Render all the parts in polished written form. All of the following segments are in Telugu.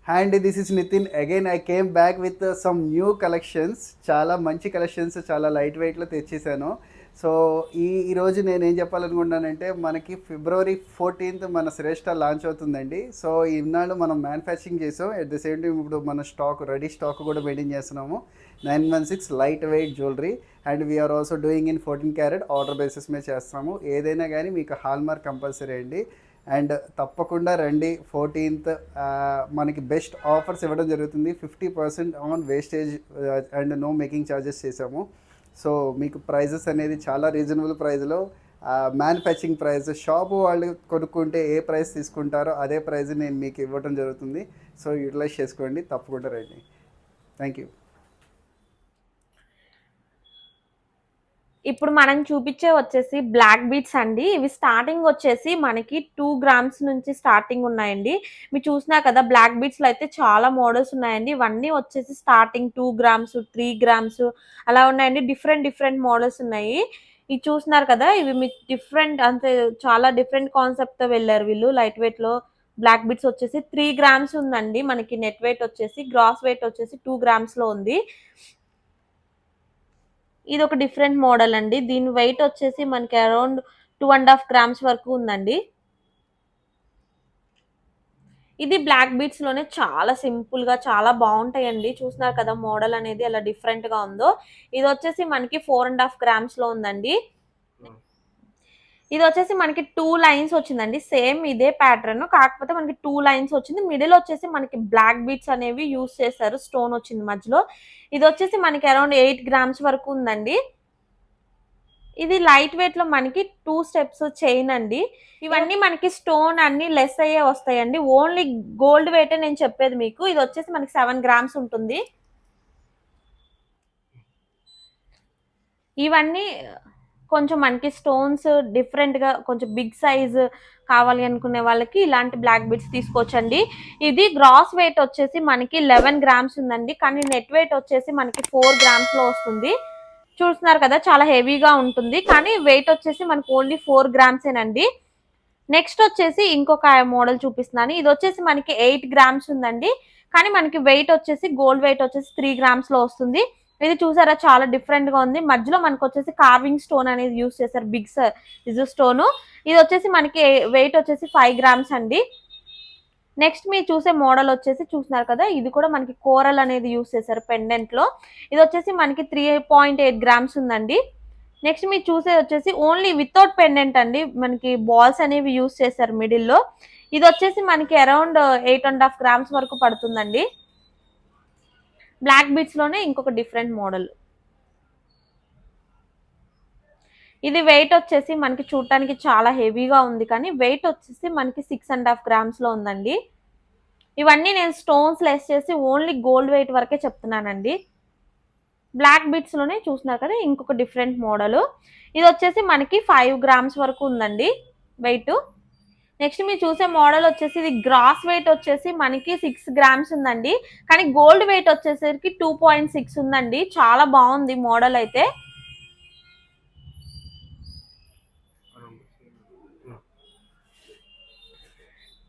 And this is Nitin again I came back with some new collections. చాలా మంచి కలెక్షన్స్ చాలా లైట్ వెయిట్లో తెచ్చేసాను. సో ఈరోజు నేను ఏం చెప్పాలనుకుంటున్నానంటే మనకి ఫిబ్రవరి 14th మన శ్రేష్ఠ లాంచ్ అవుతుందండి. సో ఈనాడు మనం మ్యానుఫ్యాక్చరింగ్ చేసాం. అట్ ద సేమ్ టైం ఇప్పుడు మన రెడీ స్టాక్ కూడా మెయింటైన్ చేస్తున్నాము. 916 light weight jewellery and we are also doing in 14 carat order basis మీద చేస్తాము. ఏదైనా కానీ మీకు హాల్మార్క్ కంపల్సరీ అండి. అండ్ తప్పకుండా రండి 14th. మనకి బెస్ట్ ఆఫర్స్ ఇవ్వడం జరుగుతుంది. 50% on wastage and no making charges చేసాము. సో మీకు ప్రైజెస్ అనేది చాలా రీజనబుల్ ప్రైస్లో, మ్యానుఫ్యాక్చరింగ్ ప్రైస్ షాపు వాళ్ళు కొనుక్కుంటే ఏ ప్రైస్ తీసుకుంటారో అదే ప్రైస్ నేను మీకు ఇవ్వడం జరుగుతుంది. సో యూటిలైజ్ చేసుకోండి, తప్పకుండా రండి. Thank you. ఇప్పుడు మనం చూపించే వచ్చేసి బ్లాక్ బీట్స్ అండి. ఇవి స్టార్టింగ్ వచ్చేసి మనకి 2 grams నుంచి స్టార్టింగ్ ఉన్నాయండి. మీరు చూసినా కదా బ్లాక్ బీట్స్లో అయితే చాలా మోడల్స్ ఉన్నాయండి. ఇవన్నీ వచ్చేసి స్టార్టింగ్ 2 grams 3 grams అలా ఉన్నాయండి. డిఫరెంట్ మోడల్స్ ఉన్నాయి. ఇవి చూస్తున్నారు కదా, ఇవి మీకు డిఫరెంట్ అంటే చాలా డిఫరెంట్ కాన్సెప్ట్తో వెళ్ళారు వీళ్ళు. లైట్ వెయిట్లో బ్లాక్ బీట్స్ వచ్చేసి 3 grams ఉందండి. మనకి నెట్ వెయిట్ వచ్చేసి, గ్రాస్ వెయిట్ వచ్చేసి 2 grams ఉంది. ఇది ఒక డిఫరెంట్ మోడల్ అండి. దీని వెయిట్ వచ్చేసి మనకి అరౌండ్ 2.5 grams వరకు ఉందండి. ఇది బ్లాక్ బీట్స్ లోనే చాలా సింపుల్ గా చాలా బాగుంటాయండి. చూస్తున్నారు కదా మోడల్ అనేది ఎలా డిఫరెంట్ గా ఉందో. ఇది వచ్చేసి మనకి 4.5 grams లో ఉందండి. ఇది వచ్చేసి మనకి 2 lines వచ్చిందండి. సేమ్ ఇదే ప్యాటర్న్, కాకపోతే మనకి 2 lines వచ్చింది. మిడిల్ వచ్చేసి మనకి బ్లాక్ బీట్స్ అనేవి యూస్ చేశారు. స్టోన్ వచ్చింది మధ్యలో. ఇది వచ్చేసి మనకి అరౌండ్ 8 grams వరకు ఉందండి. ఇది లైట్ వెయిట్ లో మనకి 2 steps చైన్ అండి. ఇవన్నీ మనకి స్టోన్ అన్ని లెస్ అయ్యే వస్తాయండి. ఓన్లీ గోల్డ్ వెయిట్ నేను చెప్పేది మీకు. ఇది వచ్చేసి మనకి 7 grams ఉంటుంది. ఇవన్నీ కొంచెం మనకి స్టోన్స్ డిఫరెంట్ గా కొంచెం బిగ్ సైజ్ కావాలి అనుకునే వాళ్ళకి ఇలాంటి బ్లాక్ బీడ్స్ తీసుకోవచ్చండి. ఇది గ్రాస్ వెయిట్ వచ్చేసి మనకి 11 grams ఉందండి. కానీ నెట్ వెయిట్ వచ్చేసి మనకి 4 grams లో వస్తుంది. చూస్తున్నారు కదా చాలా హెవీగా ఉంటుంది, కానీ వెయిట్ వచ్చేసి మనకి ఓన్లీ 4 grams ఏనండి. నెక్స్ట్ వచ్చేసి ఇంకొక మోడల్ చూపిస్తున్నాను. ఇది వచ్చేసి మనకి 8 grams ఉందండి. కానీ మనకి వెయిట్ వచ్చేసి గోల్డ్ వెయిట్ వచ్చేసి 3 grams లో వస్తుంది. ఇది చూసారా చాలా డిఫరెంట్ గా ఉంది. మధ్యలో మనకు వచ్చేసి కార్వింగ్ స్టోన్ అనేది యూస్ చేశారు, బిగ్ సైజ్ స్టోన్. ఇది వచ్చేసి మనకి వెయిట్ వచ్చేసి 5 grams అండి. నెక్స్ట్ మీరు చూసే మోడల్ వచ్చేసి చూస్తున్నారు కదా, ఇది కూడా మనకి కోరల్ అనేది యూస్ చేశారు పెండెంట్ లో. ఇది వచ్చేసి మనకి 3.8 grams ఉందండి. నెక్స్ట్ మీరు చూసేది వచ్చేసి ఓన్లీ వితౌట్ పెండెంట్ అండి. మనకి బాల్స్ అనేవి యూస్ చేశారు మిడిల్ లో. ఇది వచ్చేసి మనకి అరౌండ్ 8.5 grams వరకు పడుతుందండి. బ్లాక్ బీట్స్ లోనే ఇంకొక డిఫరెంట్ మోడల్. ఇది వెయిట్ వచ్చేసి మనకి చూడటానికి చాలా హెవీగా ఉంది, కానీ వెయిట్ వచ్చేసి మనకి 6.5 grams లో ఉందండి. ఇవన్నీ నేను స్టోన్స్ లెస్ చేసి ఓన్లీ గోల్డ్ వెయిట్ వరకే చెప్తున్నానండి. బ్లాక్ బీట్స్ లోనే చూస్తున్నారు కదా ఇంకొక డిఫరెంట్ మోడల్. ఇది వచ్చేసి మనకి 5 grams వరకు ఉందండి వెయిట్. నెక్స్ట్ మీరు చూసే మోడల్ వచ్చేసి ఇది గ్రాస్ వెయిట్ వచ్చేసి మనకి 6 grams ఉందండి. కానీ గోల్డ్ వెయిట్ వచ్చేసరికి 2.6 ఉందండి. చాలా బాగుంది మోడల్ అయితే.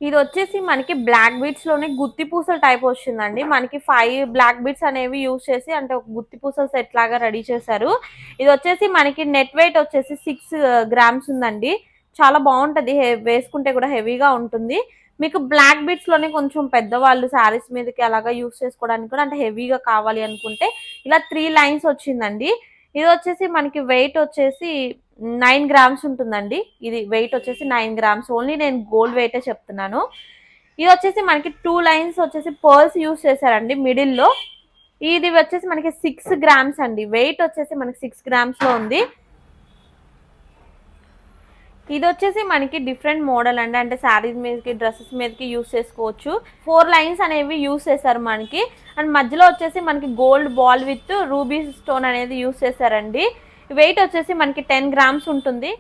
ఇది వచ్చేసి మనకి బ్లాక్ బీట్స్ లోనే గుత్తి పూసల టైప్ వచ్చిందండి. మనకి 5 బ్లాక్ బీట్స్ అనేవి యూజ్ చేసి అంటే ఒక గుత్తి పూసల సెట్ లాగా రెడీ చేశారు. ఇది వచ్చేసి మనకి నెట్ వెయిట్ వచ్చేసి 6 grams ఉందండి. చాలా బాగుంటది, వేసుకుంటే కూడా హెవీగా ఉంటుంది. మీకు బ్లాక్ బీట్స్ లోనే కొంచెం పెద్దవాళ్ళు శారీస్ మీదకి అలాగా యూజ్ చేసుకోవడానికి కూడా అంటే హెవీగా కావాలి అనుకుంటే ఇలా 3 lines వచ్చిందండి. ఇది వచ్చేసి మనకి వెయిట్ వచ్చేసి 9 grams ఉంటుందండి. ఇది వెయిట్ వచ్చేసి 9 grams. ఓన్లీ నేను గోల్డ్ వెయిటే చెప్తున్నాను. ఇది వచ్చేసి మనకి 2 lines వచ్చేసి పర్ల్స్ యూస్ చేశారండి మిడిల్ లో. ఇది వచ్చేసి మనకి 6 grams అండి. వెయిట్ వచ్చేసి మనకి 6 grams లో ఉంది. ఇది వచ్చేసి మనకి డిఫరెంట్ మోడల్ అండి. అంటే శారీస్ మీదకి డ్రెస్సెస్ మీదకి యూస్ చేసుకోవచ్చు. 4 lines అనేవి యూస్ చేశారు మనకి. అండ్ మధ్యలో వచ్చేసి మనకి gold ball with ruby stone అనేది యూస్ చేశారండి. వెయిట్ వచ్చేసి మనకి 10 grams ఉంటుంది.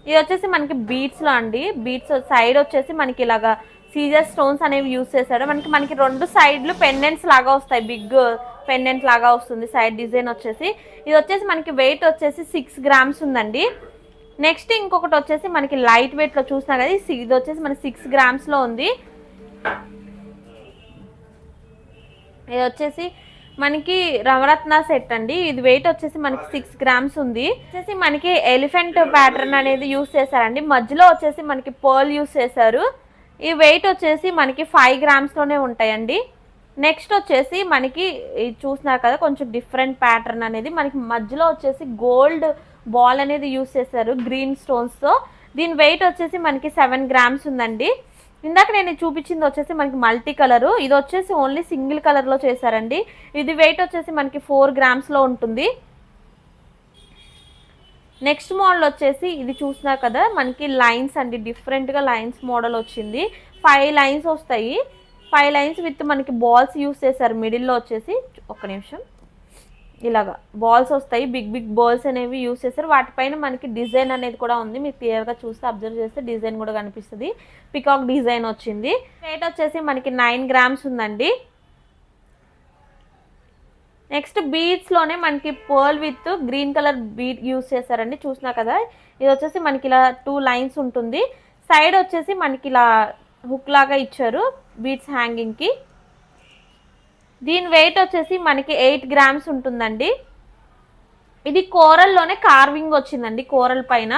ఇది వచ్చేసి మనకి బీట్స్ లో అండి. బీట్స్ సైడ్ వచ్చేసి మనకి ఇలాగా సీజర్ స్టోన్స్ అనేవి యూస్ చేశారు. మనకి 2 సైడ్లు పెండెంట్స్ లాగా వస్తాయి, బిగ్ పెండెంట్ లాగా వస్తుంది సైడ్ డిజైన్ వచ్చేసి. ఇది వచ్చేసి మనకి వెయిట్ వచ్చేసి 6 grams ఉందండి. నెక్స్ట్ ఇంకొకటి వచ్చేసి మనకి లైట్ వెయిట్ లో చూసినా కదా, ఇది వచ్చేసి మనకి 6 grams లో ఉంది. ఇది వచ్చేసి మనకి నవరత్న సెట్ అండి. ఇది వెయిట్ వచ్చేసి మనకి 6 గ్రామ్స్ ఉంది. వచ్చేసి మనకి ఎలిఫెంట్ ప్యాటర్న్ అనేది యూస్ చేశారండి. మధ్యలో వచ్చేసి మనకి పర్ల్ యూస్ చేశారు. ఈ వెయిట్ వచ్చేసి మనకి 5 గ్రామ్స్లోనే ఉంటాయండి. నెక్స్ట్ వచ్చేసి మనకి ఇది చూస్తున్నారు కదా, కొంచెం డిఫరెంట్ ప్యాటర్న్ అనేది మనకి మధ్యలో వచ్చేసి గోల్డ్ బాల్ అనేది యూస్ చేశారు గ్రీన్ స్టోన్స్తో. దీని వెయిట్ వచ్చేసి మనకి 7 గ్రామ్స్ ఉందండి. ఇందాక నేను చూపించింది వచ్చేసి మనకి మల్టీ కలరు, ఇది వచ్చేసి ఓన్లీ సింగిల్ కలర్లో చేశారండి. ఇది వెయిట్ వచ్చేసి మనకి 4 గ్రామ్స్లో ఉంటుంది. నెక్స్ట్ మోడల్ వచ్చేసి ఇది చూస్తున్నారు కదా, మనకి లైన్స్ అండి, డిఫరెంట్గా లైన్స్ మోడల్ వచ్చింది. 5 లైన్స్ వస్తాయి. 5 లైన్స్ విత్ మనకి బాల్స్ యూస్ చేశారు. మిడిల్లో వచ్చేసి ఒక్క నిమిషం ఇలాగా బాల్స్ వస్తాయి, బిగ్ బిగ్ బాల్స్ అనేవి యూస్ చేస్తారు. వాటిపైన మనకి డిజైన్ అనేది కూడా ఉంది. మీరు క్లియర్గా చూస్తే అబ్జర్వ్ చేస్తే డిజైన్ కూడా కనిపిస్తుంది. పికాక్ డిజైన్ వచ్చింది. వెయిట్ వచ్చేసి మనకి 9 గ్రామ్స్ ఉందండి. నెక్స్ట్ బీడ్స్లోనే మనకి pearl with green colour bead use చేశారండి. చూసినా కదా, ఇది వచ్చేసి మనకి ఇలా 2 లైన్స్ ఉంటుంది. సైడ్ వచ్చేసి మనకి ఇలా హుక్ లాగా ఇచ్చారు బీడ్స్ హ్యాంగింగ్కి. దీని వెయిట్ వచ్చేసి మనకి 8 గ్రామ్స్ ఉంటుందండి. ఇది కోరల్లోనే కార్వింగ్ వచ్చిందండి. కోరల్ పైన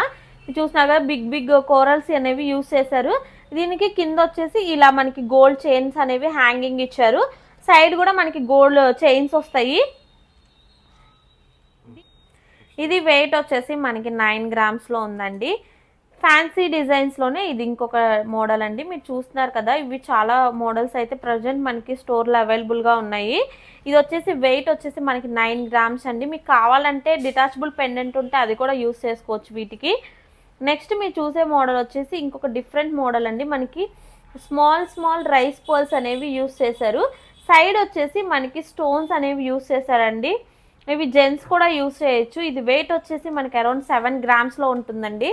చూసినా కదా, బిగ్ బిగ్ కోరల్స్ అనేవి యూస్ చేశారు. దీనికి కింద వచ్చేసి ఇలా మనకి గోల్డ్ చైన్స్ అనేవి హ్యాంగింగ్ ఇచ్చారు. సైడ్ కూడా మనకి గోల్డ్ చైన్స్ వస్తాయి. ఇది వెయిట్ వచ్చేసి మనకి 9 గ్రామ్స్లో ఉందండి. ఫ్యాన్సీ డిజైన్స్లోనే ఇది ఇంకొక మోడల్ అండి. మీరు చూస్తున్నారు కదా, ఇవి చాలా మోడల్స్ అయితే ప్రజెంట్ మనకి స్టోర్లో అవైలబుల్గా ఉన్నాయి. ఇది వచ్చేసి వెయిట్ వచ్చేసి మనకి 9 గ్రామ్స్ అండి. మీకు కావాలంటే డిటాచబుల్ పెండెంట్ ఉంటే అది కూడా యూస్ చేసుకోవచ్చు వీటికి. నెక్స్ట్ మీరు చూసే మోడల్ వచ్చేసి ఇంకొక డిఫరెంట్ మోడల్ అండి. మనకి స్మాల్ రైస్ పర్ల్స్ అనేవి యూస్ చేశారు. సైడ్ వచ్చేసి మనకి స్టోన్స్ అనేవి యూస్ చేశారండి. ఇవి జెంట్స్ కూడా యూస్ చేయొచ్చు. ఇది వెయిట్ వచ్చేసి మనకి అరౌండ్ 7 గ్రామ్స్లో ఉంటుందండి.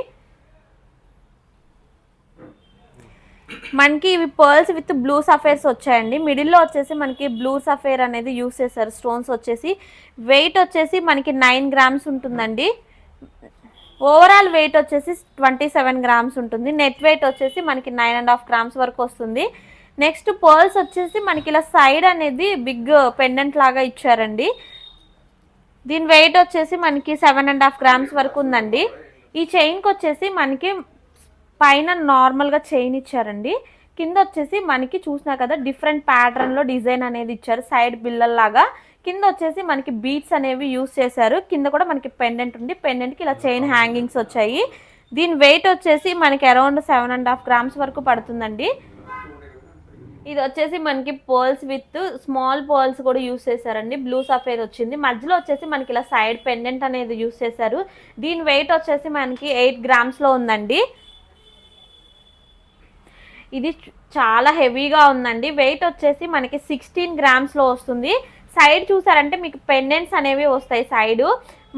మనకి ఇవి పర్ల్స్ విత్ బ్లూ సఫైర్స్ వచ్చాయండి. మిడిల్లో వచ్చేసి మనకి బ్లూ సఫైర్ అనేది యూస్ చేశారు. స్టోన్స్ వచ్చేసి వెయిట్ వచ్చేసి మనకి 9 గ్రామ్స్ ఉంటుందండి. ఓవరాల్ వెయిట్ వచ్చేసి 27 గ్రామ్స్ ఉంటుంది. నెట్ వెయిట్ వచ్చేసి మనకి 9.5 గ్రామ్స్ వరకు వస్తుంది. నెక్స్ట్ పర్ల్స్ వచ్చేసి మనకి ఇలా సైడ్ అనేది బిగ్ పెండెంట్ లాగా ఇచ్చారండి. దీని వెయిట్ వచ్చేసి మనకి 7.5 గ్రామ్స్ వరకు ఉందండి. ఈ చైన్కి వచ్చేసి మనకి పైన నార్మల్గా చైన్ ఇచ్చారండి. కింద వచ్చేసి మనకి చూసినా కదా, డిఫరెంట్ ప్యాటర్న్లో డిజైన్ అనేది ఇచ్చారు. సైడ్ బిల్లల్లాగా కింద వచ్చేసి మనకి బీట్స్ అనేవి యూస్ చేశారు. కింద కూడా మనకి పెండెంట్ ఉంది. పెండెంట్కి ఇలా చైన్ హ్యాంగింగ్స్ వచ్చాయి. దీని వెయిట్ వచ్చేసి మనకి అరౌండ్ 7.5 గ్రామ్స్ వరకు పడుతుందండి. ఇది వచ్చేసి మనకి పర్ల్స్ విత్ స్మాల్ పర్ల్స్ కూడా యూస్ చేశారండి. బ్లూ సఫేర్ వచ్చింది. మధ్యలో వచ్చేసి మనకి ఇలా సైడ్ పెండెంట్ అనేది యూస్ చేశారు. దీని వెయిట్ వచ్చేసి మనకి 8 గ్రామ్స్లో ఉందండి. ఇది చాలా హెవీగా ఉందండి. వెయిట్ వచ్చేసి మనకి 16 గ్రామ్స్లో వస్తుంది. సైడ్ చూసారంటే మీకు పెండెంట్స్ అనేవి వస్తాయి. సైడు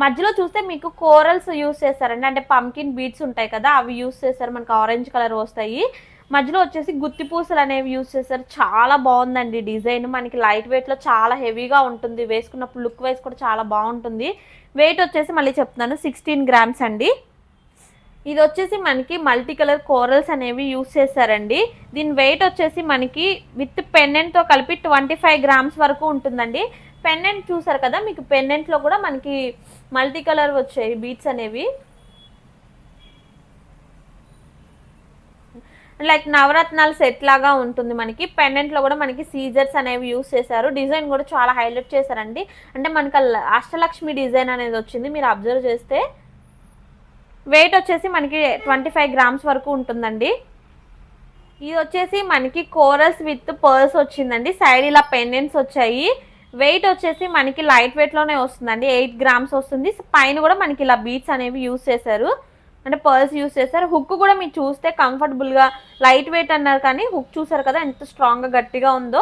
మధ్యలో చూస్తే మీకు కోరల్స్ యూస్ చేస్తారండి. అంటే పంకిన్ బీడ్స్ ఉంటాయి కదా, అవి యూస్ చేస్తారు. మనకి ఆరెంజ్ కలర్ వస్తాయి. మధ్యలో వచ్చేసి గుత్తి పూసలు అనేవి యూస్ చేస్తారు. చాలా బాగుందండి డిజైన్. మనకి లైట్ వెయిట్లో చాలా హెవీగా ఉంటుంది. వేసుకున్నప్పుడు లుక్ వైజ్ కూడా చాలా బాగుంటుంది. వెయిట్ వచ్చేసి మళ్ళీ చెప్తున్నాను 16 గ్రామ్స్ అండి. ఇది వచ్చేసి మనకి మల్టీ కలర్ కోరల్స్ అనేవి యూస్ చేశారండి. దీని వెయిట్ వచ్చేసి మనకి విత్ పెండెంట్తో కలిపి 25 గ్రామ్స్ వరకు ఉంటుందండి. పెండెంట్ చూసారు కదా, మీకు పెండెంట్లో కూడా మనకి మల్టీ కలర్ వచ్చాయి బీట్స్ అనేవి. లైక్ నవరత్నాలు సెట్ లాగా ఉంటుంది. మనకి పెండెంట్లో కూడా మనకి సీజర్స్ అనేవి యూస్ చేశారు. డిజైన్ కూడా చాలా హైలైట్ చేశారండి. అంటే మనకి అష్టలక్ష్మి డిజైన్ అనేది వచ్చింది. మీరు అబ్జర్వ్ చేస్తే వెయిట్ వచ్చేసి మనకి 25 గ్రామ్స్ వరకు ఉంటుందండి. ఇది వచ్చేసి మనకి కోరల్స్ విత్ పర్ల్స్ వచ్చిందండి. సైడ్ ఇలా పెండెంట్స్ వచ్చాయి. వెయిట్ వచ్చేసి మనకి లైట్ వెయిట్లోనే వస్తుందండి. 8 గ్రామ్స్ వస్తుంది. పైన కూడా మనకి ఇలా బీట్స్ అనేవి యూస్ చేశారు. అంటే పర్ల్స్ యూస్ చేశారు. హుక్ కూడా మీరు చూస్తే కంఫర్టబుల్గా లైట్ వెయిట్ అన్నారు, కానీ హుక్ చూసారు కదా ఎంత స్ట్రాంగ్గా గట్టిగా ఉందో.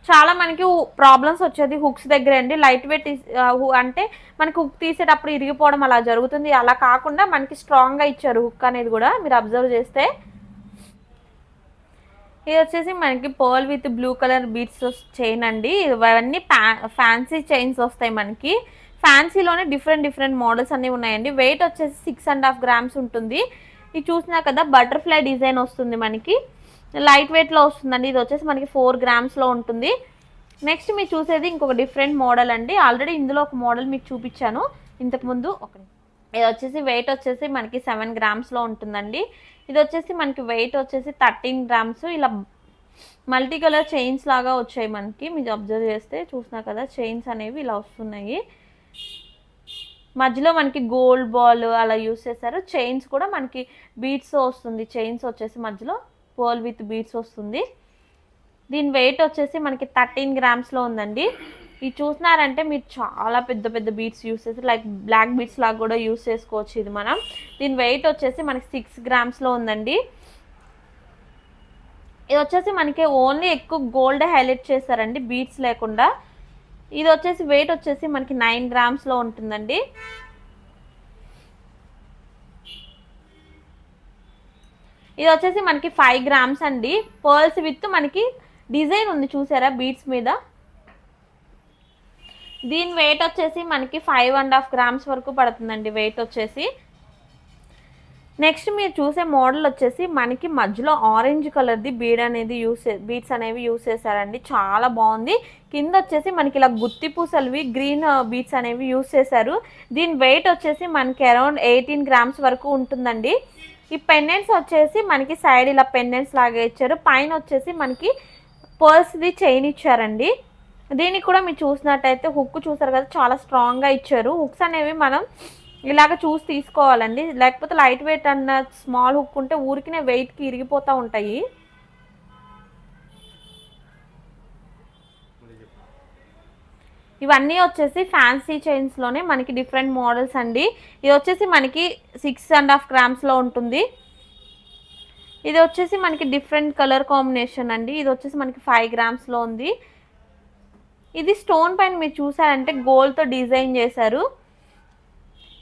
చాలా మనకి ప్రాబ్లమ్స్ వచ్చేది హుక్స్ దగ్గర అండి. లైట్ వెయిట్ అంటే మనకి హుక్ తీసేటప్పుడు ఇరిగిపోవడం అలా జరుగుతుంది. అలా కాకుండా మనకి స్ట్రాంగ్గా ఇచ్చారు హుక్ అనేది కూడా, మీరు అబ్జర్వ్ చేస్తే. ఇది వచ్చేసి మనకి pearl with blue colour beads chain అండి. ఇవన్నీ ఫ్యాన్సీ చైన్స్ వస్తాయి మనకి. ఫ్యాన్సీలోనే డిఫరెంట్ మోడల్స్ అన్నీ ఉన్నాయండి. వెయిట్ వచ్చేసి 6.5 గ్రామ్స్ ఉంటుంది. ఇది చూసినా కదా, బటర్ఫ్లై డిజైన్ వస్తుంది మనకి. లైట్ వెయిట్లో వస్తుందండి. ఇది వచ్చేసి మనకి 4 గ్రామ్స్లో ఉంటుంది. నెక్స్ట్ మీరు చూసేది ఇంకొక డిఫరెంట్ మోడల్ అండి. ఆల్రెడీ ఇందులో ఒక మోడల్ మీకు చూపించాను ఇంతకుముందు. ఇది వచ్చేసి వెయిట్ వచ్చేసి మనకి 7 గ్రామ్స్లో ఉంటుందండి. ఇది వచ్చేసి మనకి వెయిట్ వచ్చేసి 13 గ్రామ్స్. ఇలా మల్టీ కలర్ చైన్స్ లాగా వచ్చాయి మనకి. మీరు అబ్జర్వ్ చేస్తే చూసినా కదా, చైన్స్ అనేవి ఇలా వస్తున్నాయి. మధ్యలో మనకి గోల్డ్ బాల్ అలా యూస్ చేశారు. చైన్స్ కూడా మనకి బీడ్స్ వస్తుంది. చైన్స్ వచ్చేసి మధ్యలో పర్ల్ విత్ బీడ్స్ వస్తుంది. దీని వెయిట్ వచ్చేసి మనకి 13 గ్రామ్స్లో ఉందండి. ఇది చూసినారంటే మీరు చాలా పెద్ద పెద్ద బీడ్స్ యూస్ చేసి లైక్ బ్లాక్ బీడ్స్ లాగా కూడా యూస్ చేసుకోవచ్చు ఇది మనం. దీని వెయిట్ వచ్చేసి మనకి 6 గ్రామ్స్లో ఉందండి. ఇది వచ్చేసి మనకి ఓన్లీ ఎక్కువ గోల్డ్ హైలైట్ చేశారండి, బీడ్స్ లేకుండా. ఇది వచ్చేసి వెయిట్ వచ్చేసి మనకి 9 గ్రామ్స్లో ఉంటుందండి. ఇది వచ్చేసి మనకి 5 గ్రామ్స్ అండి. పర్ల్స్ విత్ మనకి డిజైన్ ఉంది చూసారా బీడ్స్ మీద. దీని వెయిట్ వచ్చేసి మనకి 5.5 గ్రామ్స్ వరకు పడుతుందండి వెయిట్ వచ్చేసి. నెక్స్ట్ మీరు చూసే మోడల్ వచ్చేసి మనకి మధ్యలో ఆరెంజ్ కలర్ది బీడ్స్ అనేవి యూస్ చేశారండి. చాలా బాగుంది. కింద వచ్చేసి మనకి ఇలా గుత్తి పూసలవి గ్రీన్ బీడ్స్ అనేవి యూస్ చేశారు. దీని వెయిట్ వచ్చేసి మనకి అరౌండ్ 18 గ్రామ్స్ వరకు ఉంటుందండి. ఈ పెండెంట్స్ వచ్చేసి మనకి సైడ్ ఇలా పెండెంట్స్ లాగా ఇచ్చారు. పైన వచ్చేసి మనకి పర్ల్స్ది చైన్ ఇచ్చారండి. దీనికి కూడా మీరు చూసినట్టయితే హుక్ చూసారు కదా, చాలా స్ట్రాంగ్గా ఇచ్చారు. హుక్స్ అనేవి మనం ఇలాగ చూసి తీసుకోవాలండి, లేకపోతే లైట్ వెయిట్ అన్న స్మాల్ హుక్ ఉంటే ఊరికినే వెయిట్కి ఇరిగిపోతూ ఉంటాయి. ఇవన్నీ వచ్చేసి ఫ్యాన్సీ చైన్స్లోనే మనకి డిఫరెంట్ మోడల్స్ అండి. ఇది వచ్చేసి మనకి 6.5 గ్రామ్స్లో ఉంటుంది. ఇది వచ్చేసి మనకి డిఫరెంట్ కలర్ కాంబినేషన్ అండి. ఇది వచ్చేసి మనకి 5 గ్రామ్స్లో ఉంది. ఇది స్టోన్ పైన మీరు చూసారంటే గోల్డ్తో డిజైన్ చేశారు.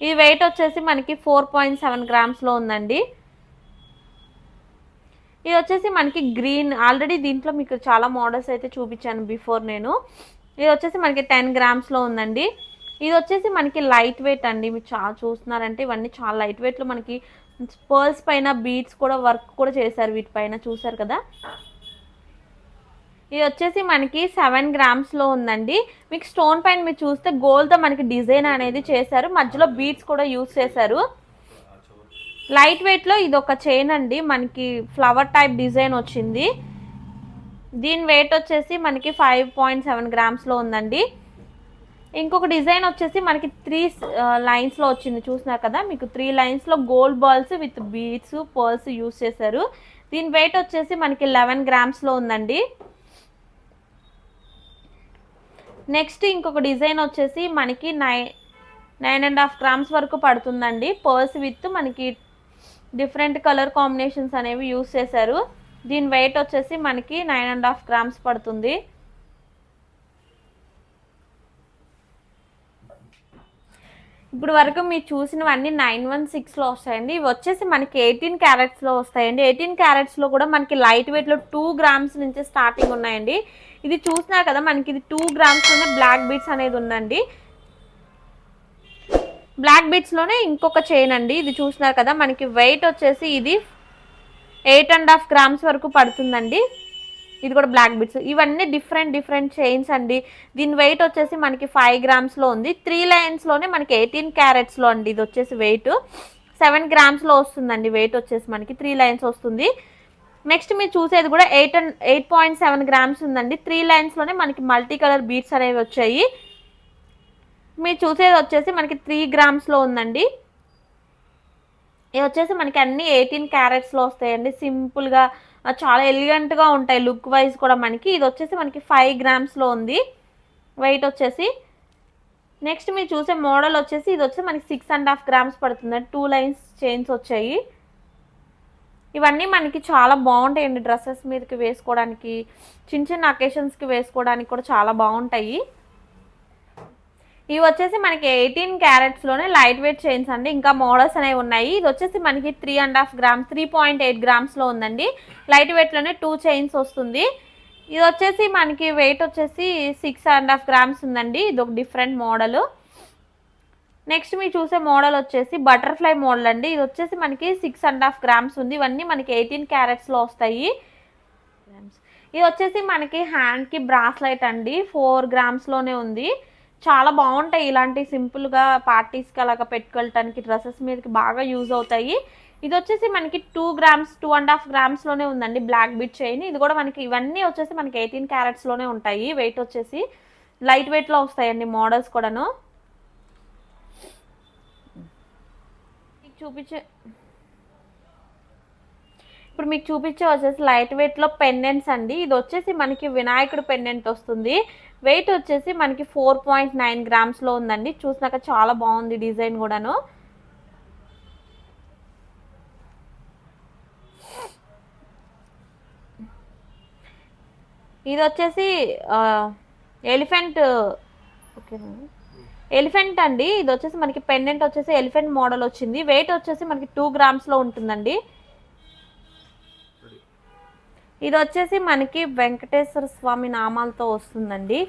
ఈ వెయిట్ వచ్చేసి మనకి 4.7 గ్రామ్స్లో ఉందండి. ఇది వచ్చేసి మనకి గ్రీన్, ఆల్రెడీ దీంట్లో మీకు చాలా మోడల్స్ అయితే చూపించాను బిఫోర్ నేను. ఇది వచ్చేసి మనకి 10 గ్రామ్స్లో ఉందండి. ఇది వచ్చేసి మనకి లైట్ వెయిట్ అండి. మీరు చాలా చూస్తున్నారంటే ఇవన్నీ చాలా లైట్ వెయిట్లో మనకి పర్ల్స్ పైన బీడ్స్ కూడా వర్క్ కూడా చేశారు వీటిపైన, చూసారు కదా. ఇది వచ్చేసి మనకి 7 గ్రామ్స్లో ఉందండి. మీకు స్టోన్ పైన మీరు చూస్తే గోల్డ్తో మనకి డిజైన్ అనేది చేశారు. మధ్యలో బీడ్స్ కూడా యూస్ చేశారు. లైట్ వెయిట్లో ఇది ఒక చైన్ అండి. మనకి ఫ్లవర్ టైప్ డిజైన్ వచ్చింది. దీని వెయిట్ వచ్చేసి మనకి 5.7 గ్రామ్స్లో ఉందండి. ఇంకొక డిజైన్ వచ్చేసి మనకి 3 లైన్స్లో వచ్చింది చూసినారు కదా. మీకు 3 లైన్స్లో gold balls with beads pearls use చేశారు. దీని వెయిట్ వచ్చేసి మనకి 11 గ్రామ్స్లో ఉందండి. నెక్స్ట్ ఇంకొక డిజైన్ వచ్చేసి మనకి 9.5 గ్రామ్స్ వరకు పడుతుందండి. పర్ల్స్ విత్ మనకి డిఫరెంట్ కలర్ కాంబినేషన్స్ అనేవి యూస్ చేశారు. దీని వెయిట్ వచ్చేసి మనకి 9.5 గ్రామ్స్ పడుతుంది. ఇప్పుడు వరకు మీరు చూసినవన్నీ 916లో వస్తాయండి. ఇవి వచ్చేసి మనకి 18 క్యారెట్స్లో వస్తాయండి. 18 క్యారెట్స్లో కూడా మనకి లైట్ వెయిట్లో 2 గ్రామ్స్ నుంచి స్టార్టింగ్ ఉన్నాయండి. ఇది చూసినా కదా, మనకి ఇది 2 గ్రామ్స్లోనే బ్లాక్ బీడ్స్ అనేది ఉందండి. బ్లాక్ బీడ్స్లోనే ఇంకొక చైన్ అండి. ఇది చూసినారు కదా, మనకి వెయిట్ వచ్చేసి ఇది 8.5 గ్రామ్స్ వరకు పడుతుందండి. ఇది కూడా బ్లాక్ బీడ్స్. ఇవన్నీ డిఫరెంట్ చైన్స్ అండి. దీని వెయిట్ వచ్చేసి మనకి 5 గ్రామ్స్లో ఉంది. 3 లైన్స్లోనే మనకి 18 క్యారెట్స్లో అండి. ఇది వచ్చేసి వెయిట్ 7 గ్రామ్స్లో వస్తుందండి. వెయిట్ వచ్చేసి మనకి 3 లైన్స్ వస్తుంది. నెక్స్ట్ మీరు చూసేది కూడా 8.7 గ్రామ్స్ ఉందండి. 3 లైన్స్లోనే మనకి మల్టీ కలర్ బీడ్స్ అనేవి వచ్చాయి. మీరు చూసేది వచ్చేసి మనకి 3 గ్రామ్స్లో ఉందండి. ఇది వచ్చేసి మనకి అన్ని 18 క్యారెట్స్లో వస్తాయండి. సింపుల్గా చాలా ఎలిగెంట్గా ఉంటాయి లుక్ వైజ్ కూడా మనకి. ఇది వచ్చేసి మనకి 5 గ్రామ్స్లో ఉంది వెయిట్ వచ్చేసి. నెక్స్ట్ మీరు చూసే మోడల్ వచ్చేసి ఇది వచ్చి మనకి 6.5 గ్రామ్స్ పడుతుందండి. 2 లైన్స్ చైన్స్ వచ్చాయి. ఇవన్నీ మనకి చాలా బాగుంటాయండి. డ్రెస్సెస్ మీదకి వేసుకోవడానికి, చిన్న అకేషన్స్కి వేసుకోవడానికి కూడా చాలా బాగుంటాయి. ఇవి వచ్చేసి మనకి 18 క్యారెట్స్లోనే లైట్ వెయిట్ చైన్స్ అండి. ఇంకా మోడల్స్ అనేవి ఉన్నాయి. ఇది వచ్చేసి మనకి 3.5 గ్రామ్స్ 3.8 గ్రామ్స్లో ఉందండి. లైట్ వెయిట్లోనే 2 చైన్స్ వస్తుంది. ఇది వచ్చేసి మనకి వెయిట్ వచ్చేసి 6.5 గ్రామ్స్ ఉందండి. ఇది ఒక డిఫరెంట్ మోడల్. నెక్స్ట్ మీరు చూసే మోడల్ వచ్చేసి బటర్ఫ్లై మోడల్ అండి. ఇది వచ్చేసి మనకి 6.5 గ్రామ్స్ ఉంది. ఇవన్నీ మనకి 18 క్యారెట్స్లో వస్తాయి. గ్రామ్స్. ఇది వచ్చేసి మనకి హ్యాండ్కి బ్రాస్లైట్ అండి, 4 గ్రామ్స్లోనే ఉంది. చాలా బాగుంటాయి ఇలాంటి సింపుల్గా పార్టీస్కి అలాగా పెట్టుకెళ్ళటానికి, డ్రెస్సెస్ మీదకి బాగా యూజ్ అవుతాయి. ఇది వచ్చేసి మనకి 2 గ్రామ్స్ 2.5 గ్రామ్స్లోనే ఉందండి బ్లాక్ బిట్ చైన్. ఇది కూడా మనకి ఇవన్నీ వచ్చేసి మనకి 18 క్యారెట్స్లోనే ఉంటాయి. వెయిట్ వచ్చేసి లైట్ వెయిట్లో వస్తాయండి మోడల్స్ కూడాను. ఇప్పుడు మీకు చూపించే వచ్చేసి లైట్ వెయిట్లో పెండెంట్స్ అండి. ఇది వచ్చేసి మనకి వినాయకుడు పెండెంట్ వస్తుంది. వెయిట్ వచ్చేసి మనకి 4.9 గ్రామ్స్లో ఉందండి. చూసినాక చాలా బాగుంది డిజైన్ కూడాను. ఇది వచ్చేసి ఎలిఫెంట్, ఓకేనా, ఎలిఫెంట్ అండి. ఇది వచ్చేసి మనకి పెండెంట్ వచ్చేసి ఎలిఫెంట్ మోడల్ వచ్చింది. వెయిట్ వచ్చేసి మనకి 2 గ్రామ్స్లో ఉంటుందండి. ఇది వచ్చేసి మనకి వెంకటేశ్వర స్వామి నామాలతో వస్తుందండి.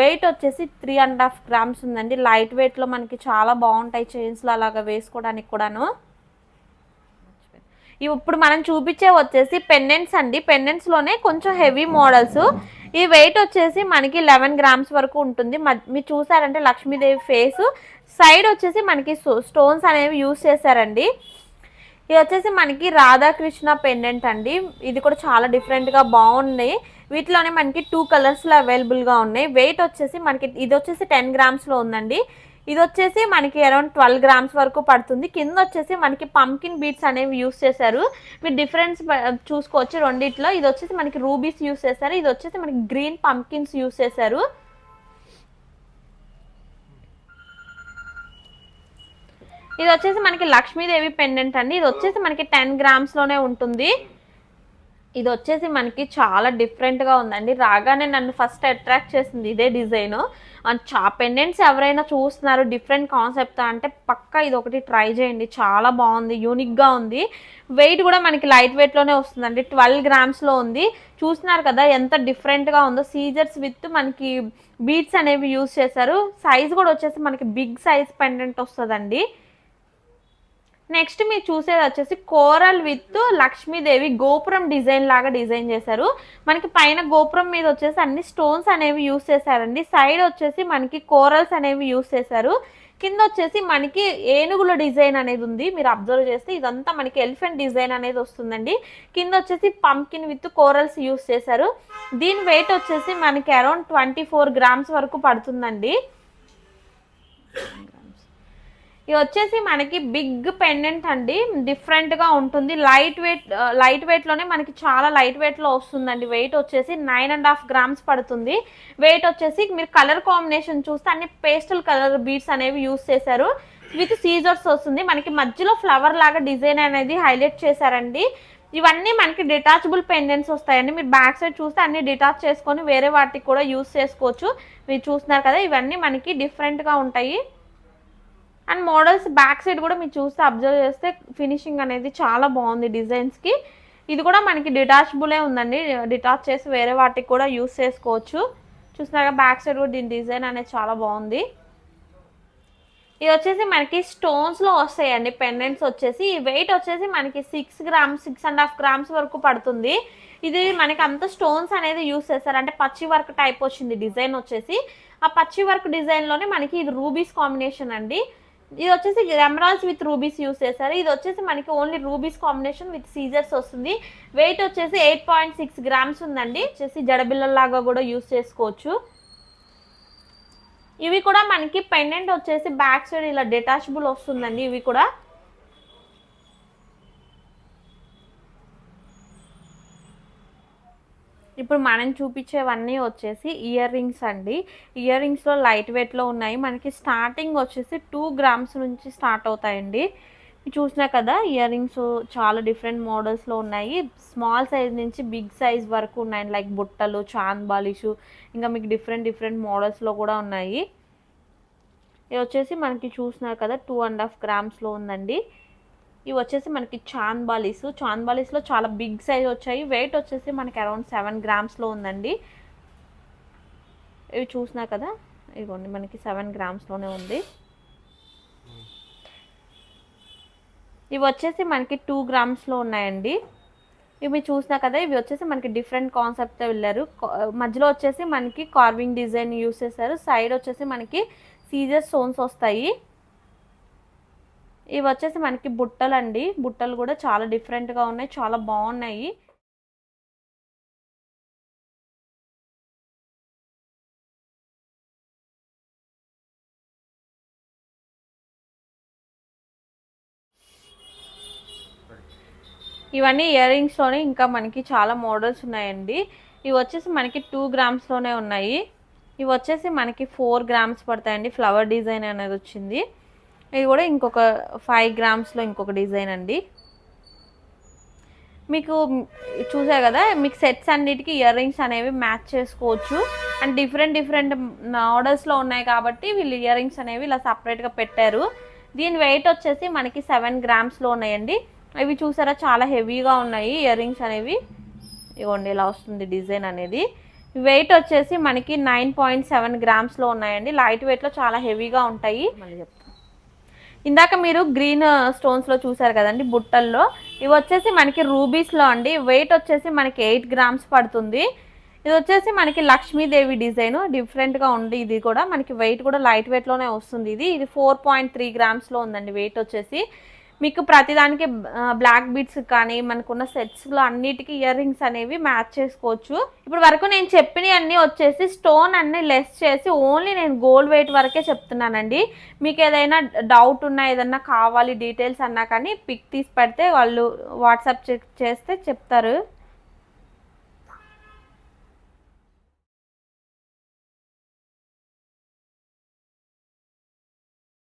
వెయిట్ వచ్చేసి 3.5 గ్రామ్స్ ఉందండి. లైట్ వెయిట్లో మనకి చాలా బాగుంటాయి చైన్స్లో అలాగా వేసుకోవడానికి కూడాను. ఇప్పుడు మనం చూపించే వచ్చేసి పెండెంట్స్ అండి. పెండెంట్స్లోనే కొంచెం హెవీ మోడల్స్. ఈ వెయిట్ వచ్చేసి మనకి 11 గ్రామ్స్ వరకు ఉంటుంది. మీరు చూసారంటే లక్ష్మీదేవి ఫేస్ సైడ్ వచ్చేసి మనకి స్టోన్స్ అనేవి యూజ్ చేశారండి. ఇది వచ్చేసి మనకి రాధాకృష్ణ పెండెంట్ అండి. ఇది కూడా చాలా డిఫరెంట్గా బాగున్నాయి. వీటిలోనే మనకి 2 కలర్స్లో అవైలబుల్గా ఉన్నాయి. వెయిట్ వచ్చేసి మనకి ఇది వచ్చేసి 10 గ్రామ్స్లో ఉందండి. ఇది వచ్చేసి మనకి అరౌండ్ 12 గ్రామ్స్ వరకు పడుతుంది. కింద వచ్చేసి మనకి పంకిన్ బీట్స్ అనేవి యూస్ చేశారు. మీరు డిఫరెన్స్ చూసుకోవచ్చు రెండిట్లో. ఇది వచ్చేసి మనకి రూబీస్ యూస్ చేశారు. ఇది వచ్చేసి మనకి గ్రీన్ పంకిన్స్ యూస్ చేశారు. ఇది వచ్చేసి మనకి లక్ష్మీదేవి పెండెంట్ అండి. ఇది వచ్చేసి మనకి 10 గ్రామ్స్లోనే ఉంటుంది. ఇది వచ్చేసి మనకి చాలా డిఫరెంట్గా ఉందండి. రాగానే నన్ను ఫస్ట్ అట్రాక్ట్ చేసింది ఇదే డిజైన్. పెండెంట్స్ ఎవరైనా చూస్తున్నారు డిఫరెంట్ కాన్సెప్ట్ అంటే పక్కా ఇది ఒకటి ట్రై చేయండి. చాలా బాగుంది, యూనిక్గా ఉంది. వెయిట్ కూడా మనకి లైట్ వెయిట్లోనే వస్తుందండి. 12 గ్రామ్స్లో ఉంది. చూస్తున్నారు కదా ఎంత డిఫరెంట్గా ఉందో. సీజర్స్ విత్ మనకి బీడ్స్ అనేవి యూజ్ చేశారు. సైజ్ కూడా వచ్చేసి మనకి బిగ్ సైజ్ పెండెంట్ వస్తుందండి. నెక్స్ట్ మీరు చూసేది వచ్చేసి కోరల్ విత్ లక్ష్మీదేవి గోపురం డిజైన్ లాగా డిజైన్ చేశారు. మనకి పైన గోపురం మీద వచ్చేసి అన్ని స్టోన్స్ అనేవి యూస్ చేశారండి. సైడ్ వచ్చేసి మనకి కోరల్స్ అనేవి యూస్ చేశారు. కింద వచ్చేసి మనకి ఏనుగుల డిజైన్ అనేది ఉంది. మీరు అబ్జర్వ్ చేస్తే ఇదంతా మనకి ఎలిఫెంట్ డిజైన్ అనేది వస్తుందండి. కింద వచ్చేసి పంకిన్ విత్ కోరల్స్ యూస్ చేశారు. దీని వెయిట్ వచ్చేసి మనకి అరౌండ్ 24 గ్రామ్స్ వరకు పడుతుందండి. ఇది వచ్చేసి మనకి బిగ్ పెండెంట్ అండి. డిఫరెంట్గా ఉంటుంది. లైట్ వెయిట్లోనే మనకి చాలా లైట్ వెయిట్లో వస్తుందండి. వెయిట్ వచ్చేసి 9.5 గ్రామ్స్ పడుతుంది. వెయిట్ వచ్చేసి మీరు కలర్ కాంబినేషన్ చూస్తే అన్ని పేస్టల్ కలర్ బీడ్స్ అనేవి యూస్ చేశారు. విత్ సీజర్స్ వస్తుంది. మనకి మధ్యలో ఫ్లవర్ లాగా డిజైన్ అనేది హైలైట్ చేశారండి. ఇవన్నీ మనకి డిటాచబుల్ పెండెంట్స్ వస్తాయండి. మీరు బ్యాక్ సైడ్ చూస్తే అన్ని డిటాచ్ చేసుకొని వేరే వాటికి కూడా యూస్ చేసుకోవచ్చు. మీరు చూస్తున్నారు కదా, ఇవన్నీ మనకి డిఫరెంట్గా ఉంటాయి. అండ్ మోడల్స్ బ్యాక్ సైడ్ కూడా మీరు చూస్తే అబ్జర్వ్ చేస్తే ఫినిషింగ్ అనేది చాలా బాగుంది డిజైన్స్కి. ఇది కూడా మనకి డిటాచబులే ఉందండి. డిటాచ్ చేసి వేరే వాటికి కూడా యూస్ చేసుకోవచ్చు. చూసినాక బ్యాక్ సైడ్ కూడా దీని డిజైన్ అనేది చాలా బాగుంది. ఇది వచ్చేసి మనకి స్టోన్స్లో వస్తాయండి పెండెంట్స్ వచ్చేసి. ఈ వెయిట్ వచ్చేసి మనకి 6 గ్రామ్స్ 6.5 గ్రామ్స్ వరకు పడుతుంది. ఇది మనకి అంత స్టోన్స్ అనేది యూస్ చేస్తారు. అంటే పచ్చి వర్క్ టైప్ వచ్చింది డిజైన్ వచ్చేసి. ఆ పచ్చి వర్క్ డిజైన్లోనే మనకి ఇది రూబీస్ కాంబినేషన్ అండి. ఇది వచ్చేసి ఎమరాల్డ్స్ విత్ రూబీస్ యూస్ చేశారు. ఇది వచ్చేసి మనకి ఓన్లీ రూబీస్ కాంబినేషన్ విత్ సీజర్స్ వస్తుంది. వెయిట్ వచ్చేసి 8.6 గ్రామ్స్ ఉందండి. వచ్చేసి జడబిల్లలాగా కూడా యూస్ చేసుకోవచ్చు. ఇవి కూడా మనకి పెండెంట్ వచ్చేసి బ్యాక్ సైడ్ ఇలా డిటాచబుల్ వస్తుందండి. ఇవి కూడా ఇప్పుడు మనం చూపించేవన్నీ వచ్చేసి ఇయర్ రింగ్స్ అండి. ఇయర్ రింగ్స్లో లైట్ వెయిట్లో ఉన్నాయి. మనకి స్టార్టింగ్ వచ్చేసి 2 గ్రామ్స్ నుంచి స్టార్ట్ అవుతాయండి. చూసినా కదా ఇయర్ రింగ్స్ చాలా డిఫరెంట్ మోడల్స్లో ఉన్నాయి. స్మాల్ సైజ్ నుంచి బిగ్ సైజ్ వరకు ఉన్నాయి. లైక్ బుట్టలు, చాంద్ బాలిషు, ఇంకా మీకు డిఫరెంట్ మోడల్స్లో కూడా ఉన్నాయి. ఇది వచ్చేసి మనకి చూసినారు కదా 2.5 గ్రామ్స్లో ఉందండి. ఇవి వచ్చేసి మనకి చాంద్ బాలీస్లో చాలా బిగ్ సైజ్ వచ్చాయి. వెయిట్ వచ్చేసి మనకి అరౌండ్ 7 గ్రామ్స్లో ఉందండి. ఇవి చూసినా కదా, ఇదిగోండి మనకి 7 గ్రామ్స్లోనే ఉంది. ఇవి వచ్చేసి మనకి 2 గ్రామ్స్లో ఉన్నాయండి. ఇవి మీరు చూసినా కదా, ఇవి వచ్చేసి మనకి డిఫరెంట్ కాన్సెప్ట్తో వెళ్ళారు. మధ్యలో వచ్చేసి మనకి కార్వింగ్ డిజైన్ యూస్ చేశారు. సైడ్ వచ్చేసి మనకి సీజర్ స్టోన్స్ వస్తాయి. ఇవి వచ్చేసి మనకి బుట్టలు అండి. బుట్టలు కూడా చాలా డిఫరెంట్గా ఉన్నాయి, చాలా బాగున్నాయి. ఇవన్నీ ఇయర్ రింగ్స్లోనే ఇంకా మనకి చాలా మోడల్స్ ఉన్నాయండి. ఇవి వచ్చేసి మనకి 2 గ్రామ్స్లోనే ఉన్నాయి. ఇవి వచ్చేసి మనకి 4 గ్రామ్స్ పడతాయండి. ఫ్లవర్ డిజైన్ అనేది వచ్చింది. ఇది కూడా ఇంకొక 5 గ్రామ్స్లో ఇంకొక డిజైన్ అండి. మీకు చూసారు కదా, మీకు సెట్స్ అన్నిటికీ ఇయర్ రింగ్స్ అనేవి మ్యాచ్ చేసుకోవచ్చు. అండ్ డిఫరెంట్ మోడల్స్లో ఉన్నాయి కాబట్టి వీళ్ళు ఇయర్ రింగ్స్ అనేవి ఇలా సపరేట్గా పెట్టారు. దీని వెయిట్ వచ్చేసి మనకి 7 గ్రామ్స్లో ఉన్నాయండి. ఇవి చూసారా, చాలా హెవీగా ఉన్నాయి ఇయర్ రింగ్స్ అనేవి. ఇవ్వండి ఇలా వస్తుంది డిజైన్ అనేది. వెయిట్ వచ్చేసి మనకి 9.7 గ్రామ్స్లో ఉన్నాయండి. లైట్ వెయిట్లో చాలా హెవీగా ఉంటాయి. మళ్ళీ చెప్తాను. ఇందాక మీరు గ్రీన్ స్టోన్స్లో చూసారు కదండి బుట్టల్లో, ఇవి వచ్చేసి మనకి రూబీస్లో అండి. వెయిట్ వచ్చేసి మనకి 8 గ్రామ్స్ పడుతుంది. ఇది వచ్చేసి మనకి లక్ష్మీదేవి డిజైన్ డిఫరెంట్గా ఉంది. ఇది కూడా మనకి వెయిట్ కూడా లైట్ వెయిట్లోనే వస్తుంది. ఇది 4.3 గ్రామ్స్లో ఉందండి వెయిట్ వచ్చేసి. మీకు ప్రతిదానికి బ్లాక్ బీడ్స్ కానీ మనకున్న సెట్స్లో అన్నిటికీ ఇయర్ రింగ్స్ అనేవి మ్యాచ్ చేసుకోవచ్చు. ఇప్పుడు వరకు నేను చెప్పినవి అన్నీ వచ్చేసి స్టోన్ అన్నీ లెస్ చేసి ఓన్లీ నేను గోల్డ్ వెయిట్ వరకే చెప్తున్నానండి. మీకు ఏదైనా డౌట్ ఉన్నా, ఏదన్నా కావాలి డీటెయిల్స్ అన్నా కానీ పిక్ తీసి పెడితే వాళ్ళు వాట్సాప్ చేస్తే చెప్తారు.